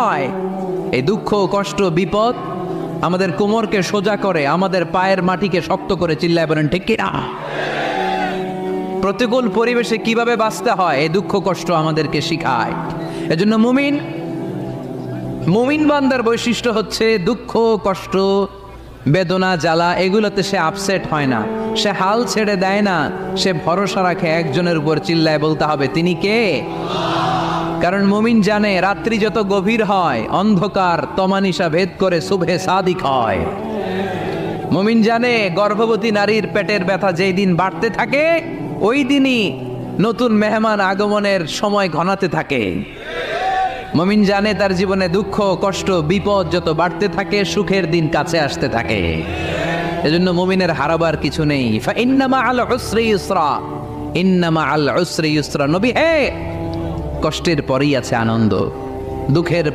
নয়। এই দুঃখ, কষ্ট, বিপদ আমাদের কোমরকে সোজা করে, আমাদের পায়ের মাটিকে শক্ত করে। চিল্লায় বলেন ঠিক কিনা? প্রতিকূল পরিবেশে কিভাবে বাঁচতে হয় এই দুঃখ কষ্ট আমাদেরকে শিখায়। এজন্য মুমিন বান্দার বৈশিষ্ট্য হচ্ছে দুঃখ কষ্ট বেদনা জ্বালা এগুলোতে সে আপসেট হয় না, সে হাল ছেড়ে দেয় না, সে ভরসা রাখে একজনের উপর। চিল্লায় বলতে হবে তিনি কে? কারণ মুমিন জানে রাত্রি যত গভীর হয় অন্ধকার তমানিসা ভেদ করে সুবহে সাদিক হয়। মুমিন জানে গর্ভবতী নারীর পেটের ব্যথা যেই দিন বাড়তে থাকে ওই দিনই নতুন মেহমান আগমনের সময় ঘনাতে থাকে। মুমিন জানে তার জীবনে দুঃখ কষ্ট বিপদ যত বাড়তে থাকে সুখের দিন কাছে আসতে থাকে। এজন্য মুমিনের হারাবার কিছু নেই। ইন্না মাআল উসরি ইউসরা, ইন্না মাআল উসরি ইউসরা। নবী হে, কষ্টের পরেই আছে আনন্দ, দুঃখের